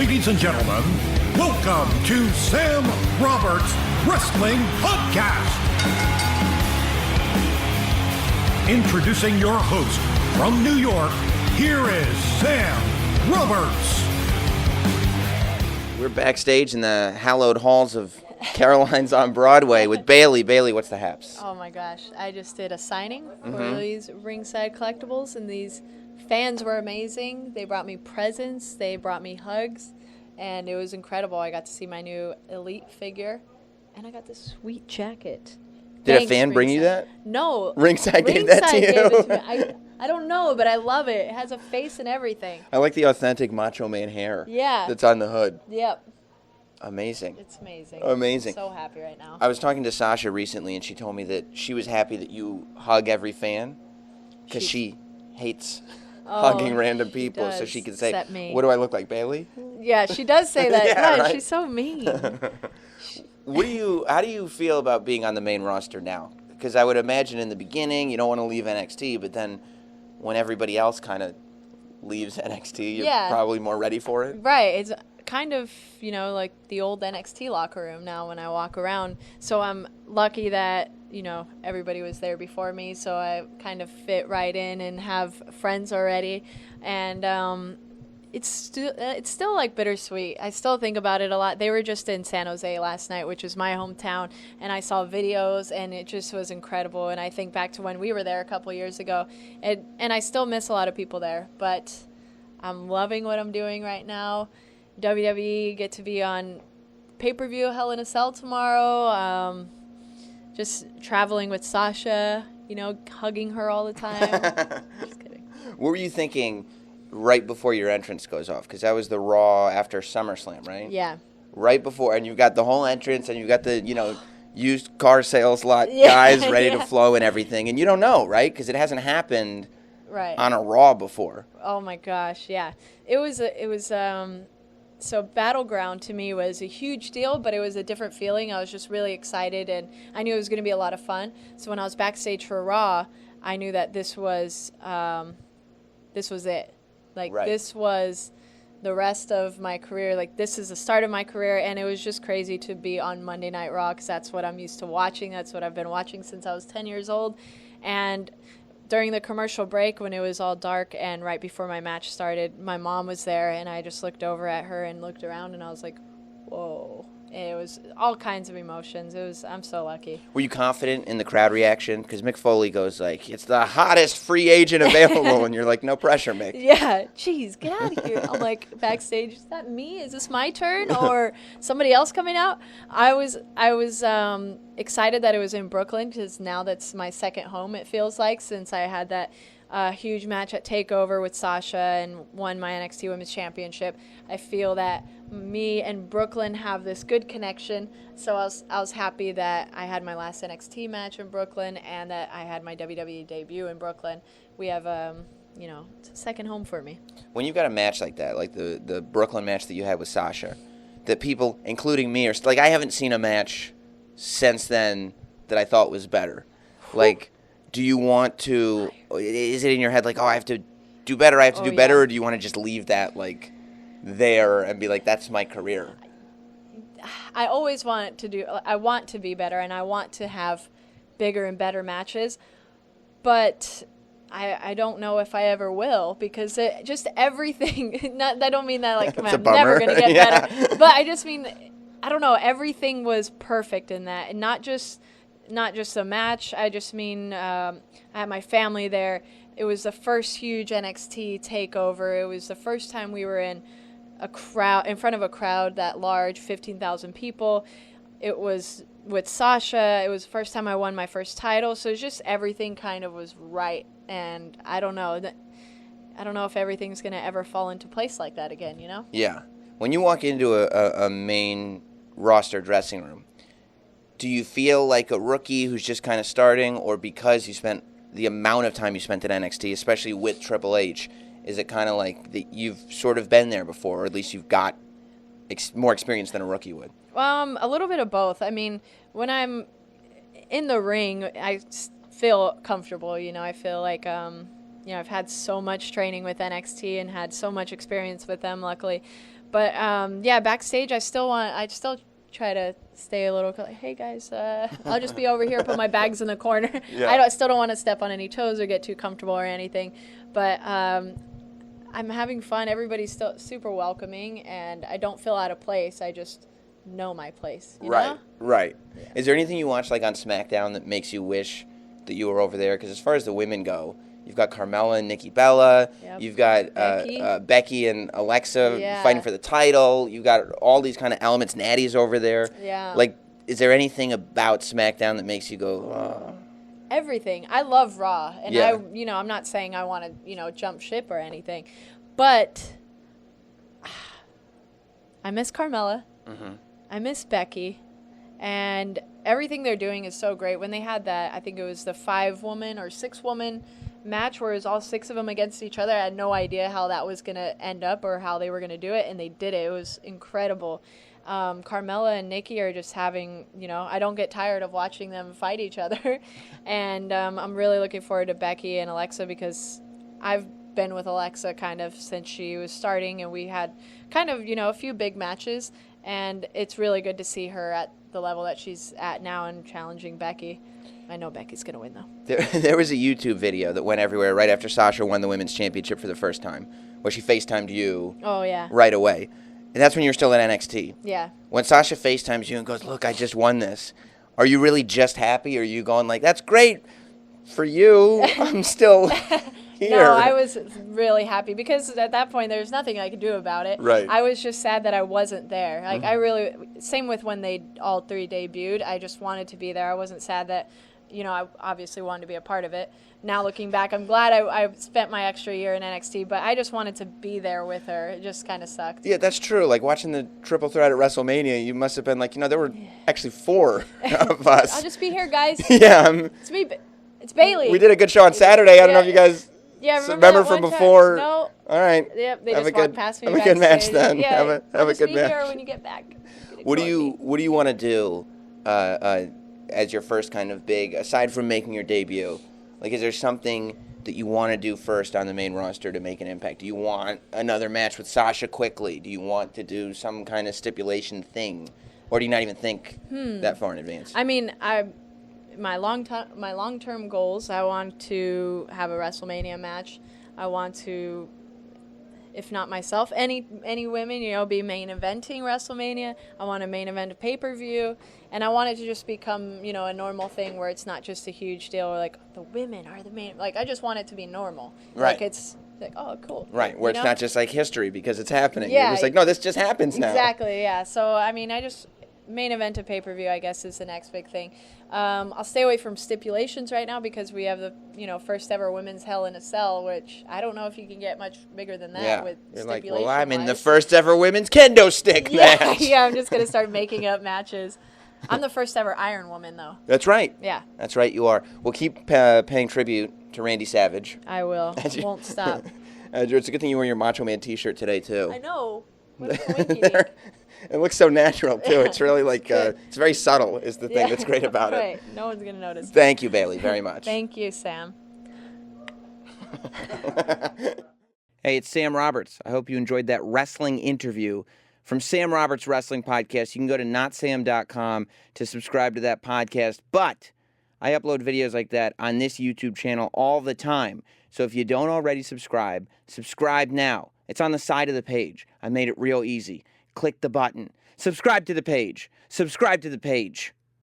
Ladies and gentlemen, welcome to Sam Roberts Wrestling Podcast. Introducing your host from New York, here is Sam Roberts. We're backstage in the hallowed halls of Caroline's on Broadway with Bayley. Bayley, what's the haps? Oh my gosh, I just did a signing for these Ringside collectibles, and these fans were amazing. They brought me presents, they brought me hugs, and it was incredible. I got to see my new Elite figure, and I got this sweet jacket. Did a fan bring you that? No. Ringside gave that to you? Gave it to me. I don't know, but I love it. It has a face and everything. I like the authentic Macho Man hair. Yeah. That's on the hood. Yep. Amazing. It's amazing. Amazing. I'm so happy right now. I was talking to Sasha recently, and she told me that she was happy that you hug every fan because she hates hugging random people, so she can say, "What do I look like, Bayley?" Yeah, she does say that. Yeah, right? She's so mean. How do you feel about being on the main roster now? Because I would imagine in the beginning you don't want to leave NXT, but then when everybody else kind of leaves NXT, you're probably more ready for it. Right. It's kind of, like the old NXT locker room now when I walk around. So I'm lucky that, everybody was there before me, so I kind of fit right in and have friends already. And it's still like bittersweet. I still think about it a lot. They were just in San Jose last night, which is my hometown, and I saw videos, and it just was incredible. And I think back to when we were there a couple years ago, and I still miss a lot of people there. But I'm loving what I'm doing right now. WWE, get to be on pay-per-view Hell in a Cell tomorrow. Just traveling with Sasha, hugging her all the time. Just kidding. What were you thinking right before your entrance goes off? Because that was the Raw after SummerSlam, right? Yeah. Right before, and you've got the whole entrance, and you've got the, used car sales lot guys ready to flow and everything, and you don't know, right? Because it hasn't happened on a Raw before. Oh my gosh, yeah. It was so Battleground to me was a huge deal, but it was a different feeling. I was just really excited, and I knew it was going to be a lot of fun. So when I was backstage for Raw, I knew that this was it. This was the rest of my career. Like, this is the start of my career, and it was just crazy to be on Monday Night Raw because that's what I'm used to watching. That's what I've been watching since I was 10 years old. And during the commercial break, when it was all dark and right before my match started, my mom was there, and I just looked over at her and looked around, and I was like, whoa. It was all kinds of emotions. I'm so lucky. Were you confident in the crowd reaction? Because Mick Foley goes like, it's the hottest free agent available, and you're like, no pressure, Mick. Yeah, geez, get out of here. I'm like, backstage, is that me? Is this my turn or somebody else coming out? I was excited that it was in Brooklyn because now that's my second home, it feels like, since I had that huge match at TakeOver with Sasha and won my NXT Women's Championship. I feel that me and Brooklyn have this good connection, so I was happy that I had my last NXT match in Brooklyn and that I had my WWE debut in Brooklyn. We have, it's a second home for me. When you've got a match like that, like the Brooklyn match that you had with Sasha, that people, including me, are like, I haven't seen a match since then that I thought was better. Like, do you want to, is it in your head like, I have to do better, better, or do you want to just leave that, like, there and be like, that's my career? I always want to be better, and I want to have bigger and better matches, but I don't know if I ever will, because just everything, I don't mean that like I'm never going to get better, but I just mean, I don't know, everything was perfect in that, and not just a match. I just mean I had my family there. It was the first huge NXT takeover. It was the first time we were in front of a crowd that large, 15,000 people. It was with Sasha. It was the first time I won my first title. So it's just everything kind of was right. And I don't know if everything's going to ever fall into place like that again, Yeah. When you walk into a main roster dressing room, do you feel like a rookie who's just kind of starting, or because you spent the amount of time you spent at NXT, especially with Triple H, is it kind of like that you've sort of been there before, or at least you've got more experience than a rookie would? A little bit of both. I mean, when I'm in the ring, I feel comfortable. I feel like I've had so much training with NXT and had so much experience with them, luckily. But yeah, backstage, I still try to stay a little. Like, hey guys, I'll just be over here, put my bags in the corner. Yeah. I still don't want to step on any toes or get too comfortable or anything. But I'm having fun. Everybody's still super welcoming, and I don't feel out of place. I just know my place. You know? Right. Yeah. Is there anything you watch like on SmackDown that makes you wish that you were over there? Because as far as the women go, you've got Carmella and Nikki Bella. Yep. You've got Becky and Alexa fighting for the title. You've got all these kind of elements. Natty's over there. Yeah. Like, is there anything about SmackDown that makes you go, Everything. I love Raw, and Yeah. I'm not saying I want to, jump ship or anything, but I miss Carmella. Mhm. I miss Becky, and everything they're doing is so great. When they had that, I think it was the 5-woman or 6-woman match where it was all 6 of them against each other. I had no idea how that was going to end up or how they were going to do it, and they did it. It was incredible. Carmella and Nikki are just having, I don't get tired of watching them fight each other. And I'm really looking forward to Becky and Alexa because I've been with Alexa kind of since she was starting, and we had kind of, a few big matches. And it's really good to see her at the level that she's at now and challenging Becky. I know Becky's going to win, though. There was a YouTube video that went everywhere right after Sasha won the Women's Championship for the first time, where she FaceTimed you right away. And that's when you were still at NXT. Yeah. When Sasha FaceTimes you and goes, look, I just won this, are you really just happy? Or are you going like, that's great for you, I'm still here? No, I was really happy because at that point there's nothing I could do about it. Right. I was just sad that I wasn't there. Like same with when they all 3 debuted. I just wanted to be there. I wasn't sad that, I obviously wanted to be a part of it. Now looking back, I'm glad I spent my extra year in NXT, but I just wanted to be there with her. It just kind of sucked. Yeah, that's true. Like watching the triple threat at WrestleMania, you must have been like, there were actually 4 of us. I'll just be here, guys. Yeah. It's me. It's Bayley. We did a good show on Saturday. I don't know if you guys remember from before. No. All right. Yep, they have just a walked good, past me. Have a good match backstage. then. Yeah, have a I'll good be match. here when you get back. What do you want to do as your first kind of big, aside from making your debut? Like, is there something that you want to do first on the main roster to make an impact? Do you want another match with Sasha quickly? Do you want to do some kind of stipulation thing? Or do you not even think that far in advance? I mean, my long-term goals, I want to have a WrestleMania match. I want to, if not myself, any women, be main eventing WrestleMania. I want to main event a pay-per-view. And I want it to just become, a normal thing where it's not just a huge deal or like the women are the main. Like, I just want it to be normal. Right. Like, it's like, oh, cool. Right, where it's not just like history because it's happening. Yeah. You're just like, no, this just happens now. Exactly, yeah. So, I mean, main event a pay-per-view, I guess, is the next big thing. I'll stay away from stipulations right now because we have the, first ever women's Hell in a Cell, which I don't know if you can get much bigger than that with You're like, stipulation. well, I'm in the first ever women's kendo stick match. Yeah, I'm just going to start making up matches. I'm the first ever Iron Woman, though. That's right. Yeah. That's right, you are. We'll keep paying tribute to Randy Savage. I will. Won't stop. It's a good thing you wore your Macho Man t-shirt today, too. I know. What's the winky dink? It looks so natural, too. It's really like, it's very subtle is the thing that's great about right. it. No one's going to notice. Thank you, Bayley, very much. Thank you, Sam. Hey, it's Sam Roberts. I hope you enjoyed that wrestling interview from Sam Roberts Wrestling Podcast. You can go to notsam.com to subscribe to that podcast. But I upload videos like that on this YouTube channel all the time. So if you don't already subscribe now. It's on the side of the page. I made it real easy. Click the button. Subscribe to the page. Subscribe to the page.